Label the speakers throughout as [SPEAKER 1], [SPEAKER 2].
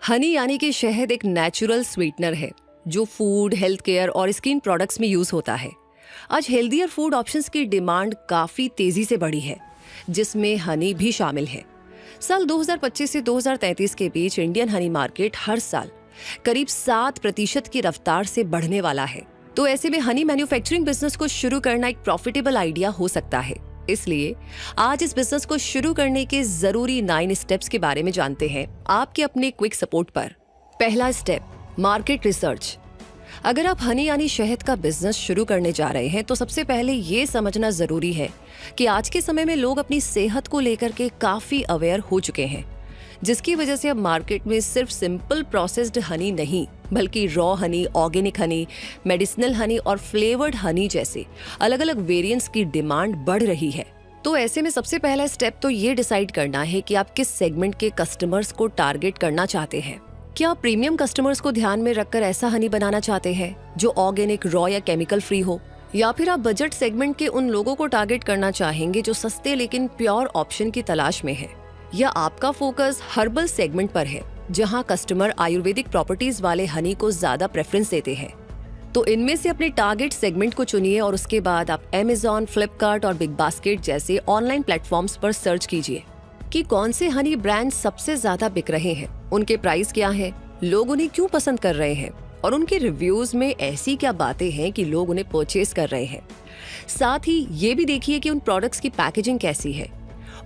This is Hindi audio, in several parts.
[SPEAKER 1] हनी यानी कि शहद एक नेचुरल स्वीटनर है जो फूड, हेल्थ केयर और स्किन प्रोडक्ट्स में यूज होता है। आज हेल्दियर फूड ऑप्शंस की डिमांड काफी तेजी से बढ़ी है, जिसमें हनी भी शामिल है। साल 2025 से 2033 के बीच इंडियन हनी मार्केट हर साल करीब 7% की रफ्तार से बढ़ने वाला है। तो ऐसे में हनी मैन्युफैक्चरिंग बिजनेस को शुरू करना एक प्रॉफिटेबल आइडिया हो सकता है। इसलिए आज इस बिजनेस को शुरू करने के जरूरी 9 स्टेप्स के बारे में जानते हैं आपके अपने क्विक सपोर्ट पर। पहला स्टेप, मार्केट रिसर्च। अगर आप हनी यानी शहद का बिजनेस शुरू करने जा रहे हैं तो सबसे पहले ये समझना जरूरी है कि आज के समय में लोग अपनी सेहत को लेकर के काफी अवेयर हो चुके हैं, जिसकी वजह से अब मार्केट में सिर्फ सिंपल प्रोसेस्ड हनी नहीं बल्कि raw Honey, organic honey, medicinal Honey और फ्लेवर्ड हनी जैसे अलग अलग वेरिएंट्स की डिमांड बढ़ रही है। तो ऐसे में सबसे पहला स्टेप तो ये डिसाइड करना है कि आप किस सेगमेंट के कस्टमर्स को टारगेट करना चाहते हैं। क्या आप प्रीमियम कस्टमर्स को ध्यान में रखकर ऐसा हनी बनाना चाहते हैं जो ऑर्गेनिक, रॉ या केमिकल फ्री हो, या फिर आप बजट सेगमेंट के उन लोगों को टारगेट करना चाहेंगे जो सस्ते लेकिन प्योर ऑप्शन की तलाश में है, या आपका फोकस हर्बल सेगमेंट पर है जहां कस्टमर आयुर्वेदिक प्रॉपर्टीज वाले हनी को ज्यादा प्रेफरेंस देते हैं। तो इनमें से अपने टारगेट सेगमेंट को चुनिए और उसके बाद आप Amazon, फ्लिपकार्ट और बिग बास्केट जैसे ऑनलाइन प्लेटफॉर्म्स पर सर्च कीजिए कि कौन से हनी ब्रांड सबसे ज्यादा बिक रहे हैं, उनके प्राइस क्या है, लोग उन्हें क्यों पसंद कर रहे हैं और उनके रिव्यूज में ऐसी क्या बातें हैं कि लोग उन्हें परचेज कर रहे हैं। साथ ही ये भी देखिए कि उन प्रोडक्ट्स की पैकेजिंग कैसी है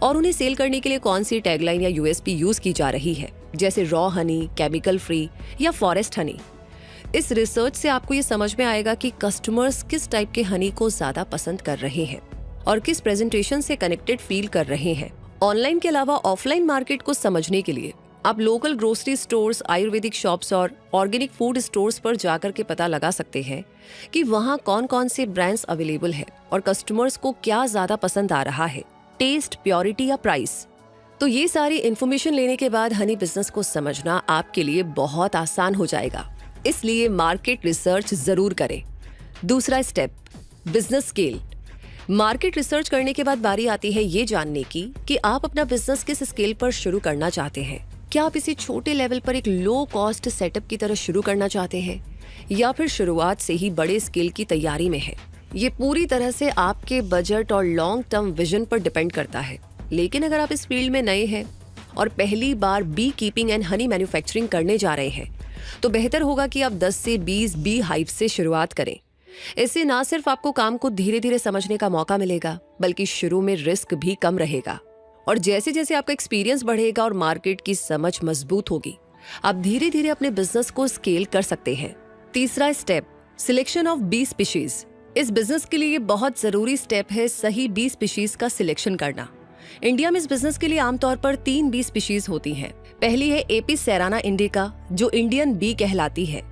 [SPEAKER 1] और उन्हें सेल करने के लिए कौन सी टैगलाइन या यूएसपी यूज की जा रही है, जैसे रॉ हनी, केमिकल फ्री या फॉरेस्ट हनी। इस रिसर्च से आपको ये समझ में आएगा कि कस्टमर्स किस टाइप के हनी को ज्यादा पसंद कर रहे हैं और किस प्रेजेंटेशन से कनेक्टेड फील कर रहे हैं। ऑनलाइन के अलावा ऑफलाइन मार्केट को समझने के लिए आप local grocery stores, Ayurvedic shops और ऑर्गेनिक फूड स्टोर्स पर जाकर के पता लगा सकते हैं कि वहाँ कौन कौन से ब्रांड्स अवेलेबल है और कस्टमर्स को क्या ज्यादा पसंद आ रहा है, टेस्ट, प्योरिटी या प्राइस। तो ये सारी इंफॉर्मेशन लेने के बाद हनी बिजनेस को समझना आपके लिए बहुत आसान हो जाएगा। इसलिए मार्केट रिसर्च जरूर करें। दूसरा step, business scale. Market research करने के बाद बारी आती है ये जानने की कि आप अपना बिजनेस किस स्केल पर शुरू करना चाहते हैं। क्या आप इसे छोटे लेवल पर एक लो कॉस्ट सेटअप की तरह शुरू करना चाहते हैं या फिर शुरुआत से ही बड़े स्केल की तैयारी में है। ये पूरी तरह से आपके बजट और लॉन्ग टर्म विजन पर डिपेंड करता है। लेकिन अगर आप इस फील्ड में नए हैं और पहली बार B keeping and honey manufacturing करने जा रहे हैं तो बेहतर होगा कि आप 10 से 20 बी हाइव से शुरुआत करें। इससे ना सिर्फ आपको काम को धीरे धीरे समझने का मौका मिलेगा बल्कि शुरू में रिस्क भी कम रहेगा, और जैसे जैसे आपका एक्सपीरियंस बढ़ेगा और मार्केट की समझ मजबूत होगी, आप धीरे धीरे अपने बिजनेस को स्केल कर सकते हैं। तीसरा step, selection of bee species. इस बिजनेस के लिए बहुत जरूरी स्टेप है सही बी स्पीशीज का सिलेक्शन करना। इंडिया में इस बिजनेस के लिए आमतौर पर 3 बी स्पीशीज होती हैं। पहली है एपिस सेराना इंडिका, जो इंडियन बी कहलाती है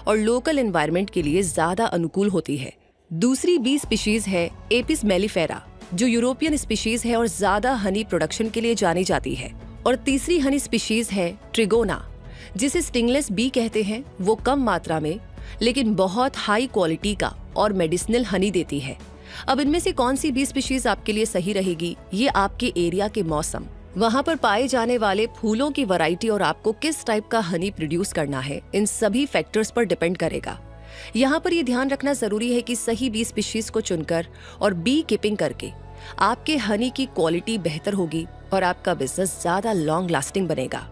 [SPEAKER 1] और लोकल एनवायरनमेंट के लिए ज्यादा अनुकूल होती है। दूसरी बी स्पीशीज है एपिस मेलिफेरा, जो यूरोपियन स्पीशीज है और ज्यादा हनी प्रोडक्शन के लिए जानी जाती है। और तीसरी हनी स्पीशीज है ट्रिगोना, जिसे स्टिंगलेस बी कहते हैं। वो कम मात्रा में लेकिन बहुत हाई क्वालिटी का और मेडिसिनल हनी देती है। अब इनमें से कौन सी बी स्पीशीज आपके लिए सही रहेगी, ये आपके एरिया के मौसम, वहाँ पर पाए जाने वाले फूलों की वैरायटी और आपको किस टाइप का हनी प्रोड्यूस करना है, इन सभी फैक्टर्स पर डिपेंड करेगा। यहाँ पर ये ध्यान रखना जरूरी है कि सही बी स्पीशीज को चुनकर और बी कीपिंग करके आपके हनी की क्वालिटी बेहतर होगी और आपका बिजनेस ज्यादा लॉन्ग लास्टिंग बनेगा।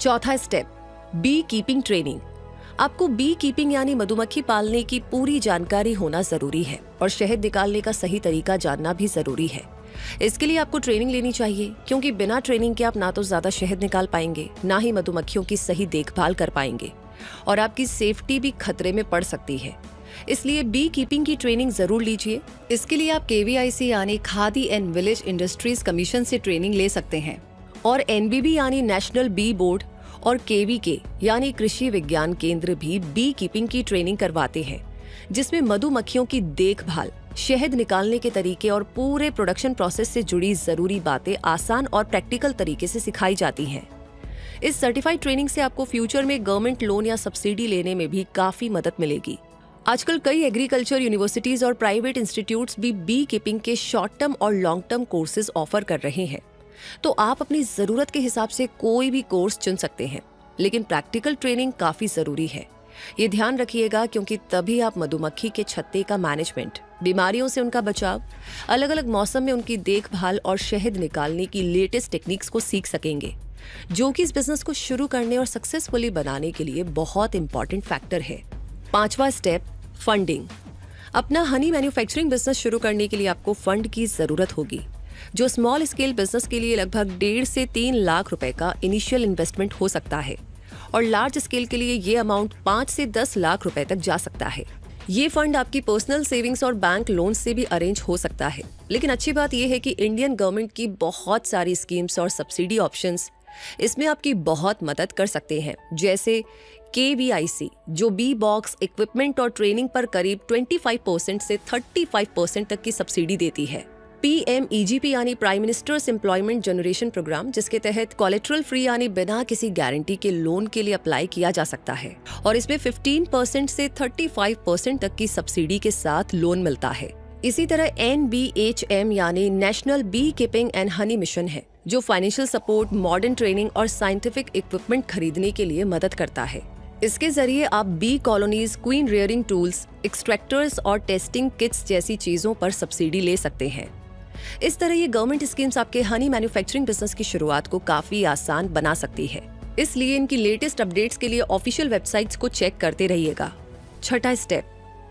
[SPEAKER 1] चौथा स्टेप, बी कीपिंग ट्रेनिंग। आपको बी कीपिंग यानी मधुमक्खी पालने की पूरी जानकारी होना जरूरी है और शहद निकालने का सही तरीका जानना भी जरूरी है। इसके लिए आपको ट्रेनिंग लेनी चाहिए, क्योंकि बिना ट्रेनिंग के आप ना तो ज्यादा शहद निकाल पाएंगे, ना ही मधुमक्खियों की सही देखभाल कर पाएंगे और आपकी सेफ्टी भी खतरे में पड़ सकती है। इसलिए बी कीपिंग की ट्रेनिंग जरूर लीजिए। इसके लिए आप KVIC यानी khadi and village industries commission से ट्रेनिंग ले सकते हैं और NBB यानी नेशनल बी बोर्ड और KVK यानी कृषि विज्ञान केंद्र भी बी कीपिंग की ट्रेनिंग करवाते हैं, जिसमें मधुमक्खियों की देखभाल, शहद निकालने के तरीके और पूरे प्रोडक्शन प्रोसेस से जुड़ी जरूरी बातें आसान और प्रैक्टिकल तरीके से सिखाई जाती हैं। इस सर्टिफाइड ट्रेनिंग से आपको फ्यूचर में गवर्नमेंट लोन या सब्सिडी लेने में भी काफी मदद मिलेगी। आजकल कई एग्रीकल्चर यूनिवर्सिटीज और प्राइवेट इंस्टीट्यूट्स भी बी कीपिंग के शॉर्ट टर्म और लॉन्ग टर्म कोर्सेज ऑफर कर रहे हैं। तो आप अपनी जरूरत के हिसाब से कोई भी कोर्स चुन सकते हैं लेकिन प्रैक्टिकल ट्रेनिंग काफी जरूरी है। ये ध्यान रखिएगा क्योंकि तभी आप मधुमक्खी के छत्ते का मैनेजमेंट, बीमारियों से उनका बचाव, अलग अलग मौसम में उनकी देखभाल और शहद निकालने की लेटेस्ट टेक्निक्स को सीख सकेंगे, जो कि इस बिजनेस को शुरू करने और सक्सेसफुली बनाने के लिए बहुत इंपॉर्टेंट फैक्टर है। 5वां स्टेप, फंडिंग। अपना हनी मैन्युफैक्चरिंग बिजनेस शुरू करने के लिए आपको फंड की जरूरत होगी, जो स्मॉल स्केल बिजनेस के लिए लगभग 1.5 से 3 लाख रुपए का इनिशियल इन्वेस्टमेंट हो सकता है और लार्ज स्केल के लिए ये अमाउंट 5 से 10 लाख रुपए तक जा सकता है। ये फंड आपकी पर्सनल सेविंग्स और बैंक लोन से भी अरेंज हो सकता है। लेकिन अच्छी बात यह है कि इंडियन गवर्नमेंट की बहुत सारी स्कीम्स और सब्सिडी ऑप्शंस इसमें आपकी बहुत मदद कर सकते हैं, जैसे KVIC, जो बी बॉक्स इक्विपमेंट और ट्रेनिंग पर करीब 25% से 35% तक की सब्सिडी देती है। PMEGP यानी prime minister's employment generation programme, जिसके तहत कोलेटरल फ्री यानी बिना किसी गारंटी के लोन के लिए अप्लाई किया जा सकता है और इसमें 15% से 35% तक की सब्सिडी के साथ लोन मिलता है। इसी तरह NBHM यानी national bee keeping and honey mission है, जो फाइनेंशियल सपोर्ट, मॉडर्न ट्रेनिंग और साइंटिफिक इक्विपमेंट खरीदने के लिए मदद करता है। इसके जरिए आप bee colonies, queen rearing tools, extractors और टेस्टिंग किट्स जैसी चीजों पर सब्सिडी ले सकते हैं। इस तरह ये गवर्नमेंट स्कीम्स आपके हनी मैन्युफैक्चरिंग बिजनेस की शुरुआत को काफी आसान बना सकती है। इसलिए इनकी लेटेस्ट अपडेट्स के लिए ऑफिशियल वेबसाइट्स को चेक करते रहिएगा। 6वां स्टेप,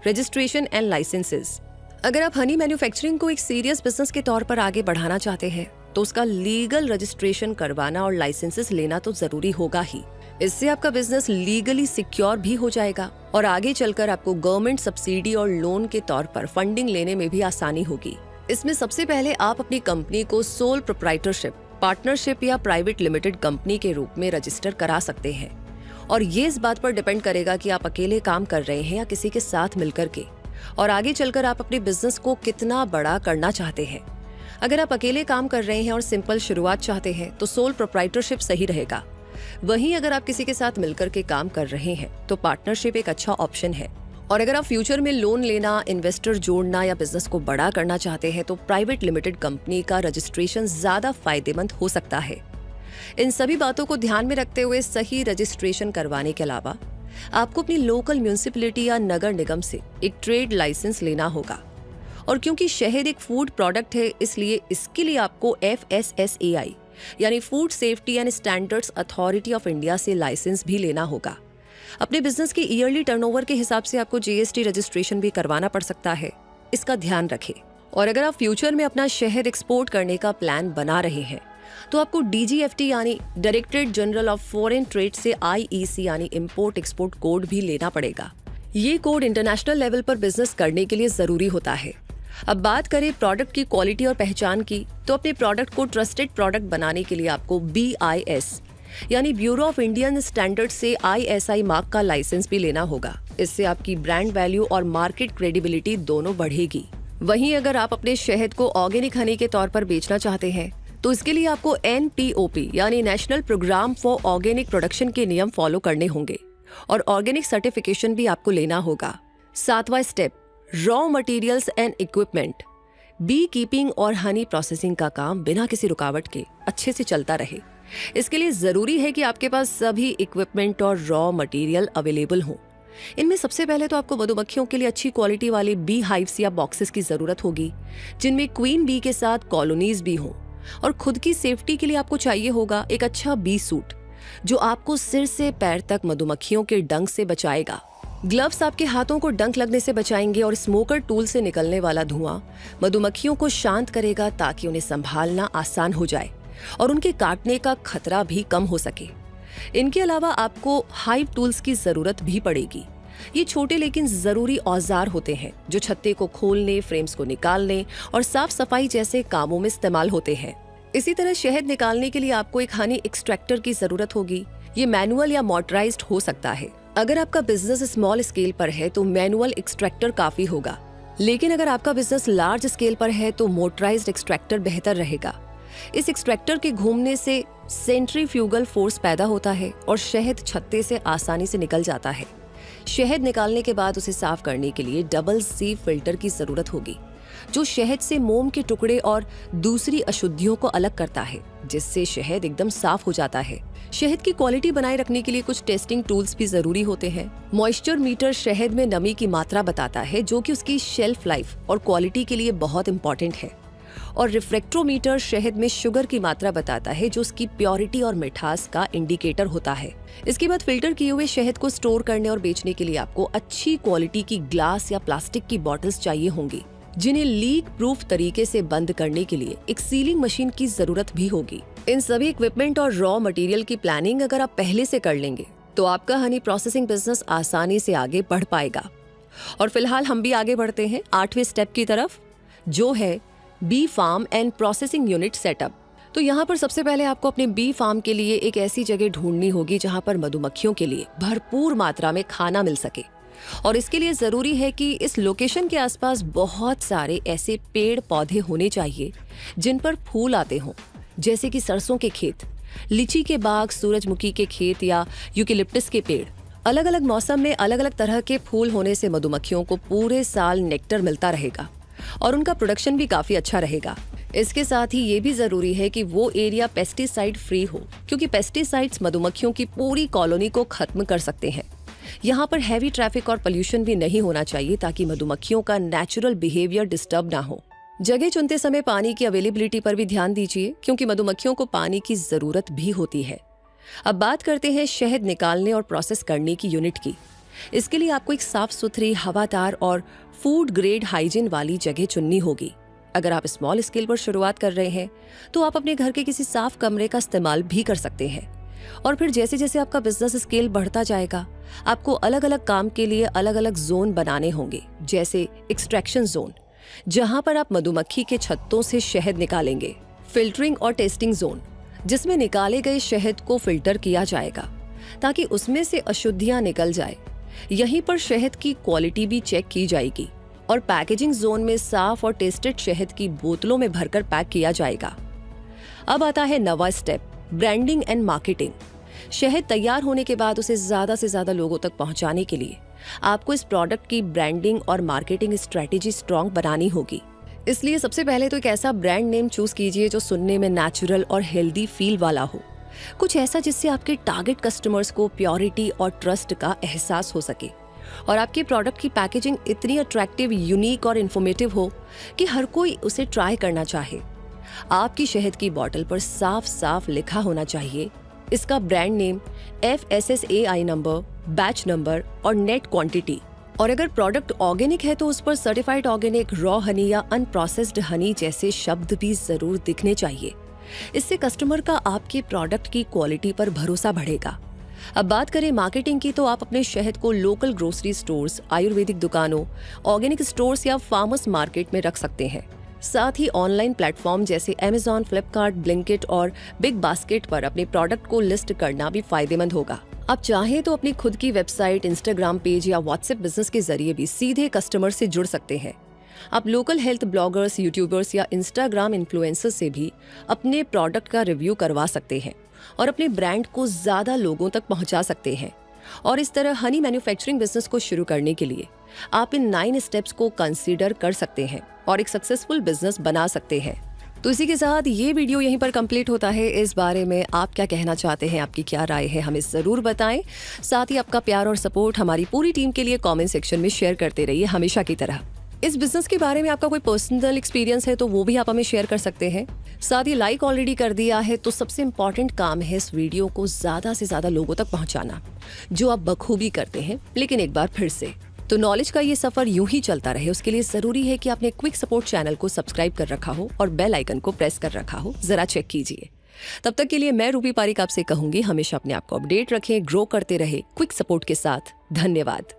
[SPEAKER 1] रजिस्ट्रेशन एंड लाइसेंसेस। अगर आप हनी मैन्युफैक्चरिंग को एक सीरियस बिजनेस के तौर पर आगे बढ़ाना चाहते हैं तो उसका लीगल रजिस्ट्रेशन करवाना और लाइसेंसेस लेना तो जरूरी होगा ही। इससे आपका बिजनेस लीगली सिक्योर भी हो जाएगा और आगे चलकर आपको गवर्नमेंट सब्सिडी और लोन के तौर पर फंडिंग लेने में भी आसानी होगी। इसमें सबसे पहले आप अपनी कंपनी को सोल प्रोप्राइटरशिप, पार्टनरशिप या प्राइवेट लिमिटेड कंपनी के रूप में रजिस्टर करा सकते हैं और ये इस बात पर डिपेंड करेगा कि आप अकेले काम कर रहे हैं या किसी के साथ मिलकर के, और आगे चलकर आप अपने बिजनेस को कितना बड़ा करना चाहते हैं। अगर आप अकेले काम कर रहे हैं और सिंपल शुरुआत चाहते हैं तो सोल प्रोप्राइटरशिप सही रहेगा। वहीं अगर आप किसी के साथ मिलकर के काम कर रहे हैं तो पार्टनरशिप एक अच्छा ऑप्शन है। और अगर आप फ्यूचर में लोन लेना, इन्वेस्टर जोड़ना या बिजनेस को बड़ा करना चाहते हैं तो प्राइवेट लिमिटेड कंपनी का रजिस्ट्रेशन ज्यादा फायदेमंद हो सकता है। इन सभी बातों को ध्यान में रखते हुए सही रजिस्ट्रेशन करवाने के अलावा आपको अपनी लोकल म्यूनिसिपैलिटी या नगर निगम से एक ट्रेड लाइसेंस लेना होगा। और क्योंकि शहद एक फूड प्रोडक्ट है, इसलिए इसके लिए आपको FSSAI यानी food safety and standards authority of India से लाइसेंस भी लेना होगा। अपने बिजनेस की ईयरली टर्नओवर के हिसाब से आपको GST रजिस्ट्रेशन भी करवाना पड़ सकता है, इसका ध्यान रखें। और अगर आप फ्यूचर में अपना शहद एक्सपोर्ट करने का प्लान बना रहे हैं तो आपको DGFT यानी directorate general of foreign trade से IEC यानी इंपोर्ट एक्सपोर्ट कोड भी लेना पड़ेगा। ये कोड इंटरनेशनल लेवल पर बिजनेस करने के लिए जरूरी होता है। अब बात करें प्रोडक्ट की क्वालिटी और पहचान की, तो अपने प्रोडक्ट को ट्रस्टेड प्रोडक्ट बनाने के लिए आपको BIS यानी ब्यूरो ऑफ इंडियन स्टैंडर्ड से ISI मार्क का लाइसेंस भी लेना होगा। इससे आपकी ब्रांड वैल्यू और मार्केट क्रेडिबिलिटी दोनों बढ़ेगी। वहीं अगर आप अपने शहद को ऑर्गेनिक हनी के तौर पर बेचना चाहते हैं तो इसके लिए आपको NPOP यानी national programme for organic production के नियम फॉलो करने होंगे और ऑर्गेनिक सर्टिफिकेशन भी आपको लेना होगा। 7वां step, raw materials and equipment. Beekeeping और हनी प्रोसेसिंग का काम बिना किसी रुकावट के अच्छे से चलता रहे, इसके लिए जरूरी है कि आपके पास सभी इक्विपमेंट और रॉ मटेरियल अवेलेबल हों। इनमें सबसे पहले तो आपको मधुमक्खियों के लिए अच्छी क्वालिटी वाले बी हाइव्स या बॉक्सेस की जरूरत होगी, जिनमें क्वीन बी के साथ कॉलोनीज भी हों। और खुद की सेफ्टी के लिए आपको चाहिए होगा एक अच्छा बी सूट, जो आपको सिर से पैर तक मधुमक्खियों के डंक से बचाएगा। ग्लव्स आपके हाथों को डंक लगने से बचाएंगे और स्मोकर टूल से निकलने वाला धुआं मधुमक्खियों को शांत करेगा ताकि उन्हें संभालना आसान हो जाए और उनके काटने का खतरा भी कम हो सके। इनके अलावा आपको हाइव टूल्स की जरूरत भी पड़ेगी। ये छोटे लेकिन जरूरी औजार होते हैं जो छत्ते को खोलने, फ्रेम्स को निकालने और साफ सफाई जैसे कामों में इस्तेमाल होते हैं। इसी तरह शहद निकालने के लिए आपको एक हनी एक्सट्रैक्टर की जरूरत होगी। ये मैनुअल या मोटराइज्ड हो सकता है। अगर आपका बिजनेस स्मॉल स्केल पर है तो मैनुअल एक्सट्रैक्टर काफी होगा, लेकिन अगर आपका बिजनेस लार्ज स्केल पर है तो मोटराइज्ड एक्सट्रैक्टर बेहतर रहेगा। इस एक्सट्रैक्टर के घूमने से सेंट्रीफ्यूगल फोर्स पैदा होता है और शहद छत्ते से आसानी से निकल जाता है। शहद निकालने के बाद उसे साफ करने के लिए डबल सी फिल्टर की जरूरत होगी जो शहद से मोम के टुकड़े और दूसरी अशुद्धियों को अलग करता है, जिससे शहद एकदम साफ हो जाता है। शहद की क्वालिटी बनाए रखने के लिए कुछ टेस्टिंग टूल्स भी जरूरी होते हैं। मॉइस्चर मीटर शहद में नमी की मात्रा बताता है, जो कि उसकी शेल्फ लाइफ और क्वालिटी के लिए बहुत इंपॉर्टेंट है। और रिफ्रेक्ट्रोमीटर शहद में शुगर की मात्रा बताता है, जो उसकी प्योरिटी और मिठास का इंडिकेटर होता है। इसके बाद फिल्टर किए हुए शहद को स्टोर करने और बेचने के लिए आपको अच्छी क्वालिटी की ग्लास या प्लास्टिक की बॉटल्स चाहिए होंगी, जिन्हें लीक प्रूफ तरीके से बंद करने के लिए एक सीलिंग मशीन की जरूरत भी होगी। इन सभी इक्विपमेंट और रॉ मटेरियल की प्लानिंग अगर आप पहले से कर लेंगे तो आपका हनी प्रोसेसिंग बिजनेस आसानी से आगे बढ़ पाएगा। और फिलहाल हम भी आगे बढ़ते हैं 8वें स्टेप की तरफ, जो है bee farm and processing unit setup. तो यहाँ पर सबसे पहले आपको अपने बी फार्म के लिए एक ऐसी जगह ढूंढनी होगी जहाँ पर मधुमक्खियों के लिए भरपूर मात्रा में खाना मिल सके। और इसके लिए जरूरी है कि इस लोकेशन के आसपास बहुत सारे ऐसे पेड़ पौधे होने चाहिए जिन पर फूल आते हों, जैसे कि सरसों के खेत, लीची के बाग, सूरजमुखी के खेत या यूकेलिप्टस के पेड़। अलग अलग मौसम में अलग अलग तरह के फूल होने से मधुमक्खियों को पूरे साल नेक्टर मिलता रहेगा और उनका प्रोडक्शन भी काफी अच्छा रहेगा। इसके साथ ही ये भी जरूरी है कि वो एरिया पेस्टिसाइड फ्री हो, क्योंकि पेस्टिसाइड्स मधुमक्खियों की पूरी कॉलोनी को खत्म कर सकते हैं। यहाँ पर हैवी ट्रैफिक और पोल्यूशन भी नहीं होना चाहिए, ताकि मधुमक्खियों का नेचुरल बिहेवियर डिस्टर्ब ना हो। जगह चुनते समय पानी की अवेलेबिलिटी पर भी ध्यान दीजिए, क्योंकि मधुमक्खियों को पानी की जरूरत भी होती है। अब बात करते हैं शहद निकालने और प्रोसेस करने की यूनिट की। इसके लिए आपको एक साफ सुथरी, हवादार और फूड ग्रेड हाइजीन वाली जगह चुननी होगी। अगर आप स्मॉल स्केल पर शुरुआत कर रहे हैं तो आप अपने घर के किसी साफ कमरे का इस्तेमाल भी कर सकते हैं। और फिर जैसे जैसे आपका बिजनेस स्केल बढ़ता जाएगा, आपको अलग अलग काम के लिए अलग अलग जोन बनाने होंगे, जैसे एक्सट्रैक्शन जोन, जहां पर आप मधुमक्खी के छत्तों से शहद निकालेंगे, फिल्टरिंग और टेस्टिंग जोन, जिसमें निकाले गए शहद को फिल्टर किया जाएगा ताकि उसमें से अशुद्धियां निकल जाए। यहीं पर शहद की क्वालिटी भी चेक की जाएगी। और पैकेजिंग जोन में साफ और टेस्टेड शहद की बोतलों में भरकर पैक किया जाएगा। अब आता है नवा स्टेप, ब्रांडिंग एंड मार्केटिंग। शहद तैयार होने के बाद उसे ज्यादा से ज्यादा लोगों तक पहुंचाने के लिए आपको इस प्रोडक्ट की ब्रांडिंग और मार्केटिंग स्ट्रेटेजी स्ट्रॉन्ग बनानी होगी। इसलिए सबसे पहले तो एक ऐसा ब्रांड नेम चूज कीजिए जो सुनने में नेचुरल और हेल्दी फील वाला हो, कुछ ऐसा जिससे आपके टारगेट कस्टमर्स को प्योरिटी और ट्रस्ट का एहसास हो सके। और आपके प्रोडक्ट की पैकेजिंग इतनी अट्रैक्टिव, यूनिक और इन्फॉर्मेटिव हो कि हर कोई उसे ट्राई करना चाहे। आपकी शहद की बोतल पर साफ साफ लिखा होना चाहिए इसका brand name, FSSAI number, batch number और नेट क्वांटिटी। और अगर प्रोडक्ट ऑर्गेनिक है तो उस पर सर्टिफाइड ऑर्गेनिक, रॉ हनी या अनप्रोसेस्ड हनी जैसे शब्द भी जरूर दिखने चाहिए। इससे कस्टमर का आपके प्रोडक्ट की क्वालिटी पर भरोसा बढ़ेगा। अब बात करें मार्केटिंग की, तो आप अपने शहद को लोकल ग्रोसरी स्टोर्स, आयुर्वेदिक दुकानों, ऑर्गेनिक स्टोर्स या फार्मर्स मार्केट में रख सकते हैं। साथ ही ऑनलाइन प्लेटफॉर्म जैसे Amazon, फ्लिपकार्ट, ब्लिंकिट और बिग बास्केट पर अपने प्रोडक्ट को लिस्ट करना भी फायदेमंद होगा। आप चाहें तो अपनी खुद की वेबसाइट, इंस्टाग्राम पेज या व्हाट्सएप बिजनेस के जरिए भी सीधे कस्टमर से जुड़ सकते हैं। आप लोकल हेल्थ ब्लॉगर्स, यूट्यूबर्स या इंस्टाग्राम इन्फ्लुएंसर्स से भी अपने प्रोडक्ट का रिव्यू करवा सकते हैं और अपने ब्रांड को ज्यादा लोगों तक पहुंचा सकते हैं। और इस तरह हनी मैन्युफैक्चरिंग बिजनेस को शुरू करने के लिए आप इन 9 स्टेप्स को कंसीडर कर सकते हैं और एक सक्सेसफुल बिजनेस बना सकते हैं। तो इसी के साथ ये वीडियो यहीं पर कंप्लीट होता है। इस बारे में आप क्या कहना चाहते हैं, आपकी क्या राय है, हमें जरूर बताएं। साथ ही आपका प्यार और सपोर्ट हमारी पूरी टीम के लिए कमेंट सेक्शन में शेयर करते रहिए हमेशा की तरह। इस बिजनेस के बारे में आपका कोई पर्सनल एक्सपीरियंस है तो वो भी आप हमें शेयर कर सकते हैं। साथ ही लाइक ऑलरेडी कर दिया है तो सबसे इम्पोर्टेंट काम है इस वीडियो को ज्यादा से ज्यादा लोगों तक पहुंचाना, जो आप बखूबी करते हैं। लेकिन एक बार फिर से, तो नॉलेज का ये सफर यूं ही चलता रहे, उसके लिए जरूरी है कि आपने क्विक सपोर्ट चैनल को सब्सक्राइब कर रखा हो और बेल आइकन को प्रेस कर रखा हो। जरा चेक कीजिए। तब तक के लिए मैं रूबी पारिक आपसे कहूंगी, हमेशा अपने आप को अपडेट रखें, ग्रो करते रहे क्विक सपोर्ट के साथ। धन्यवाद।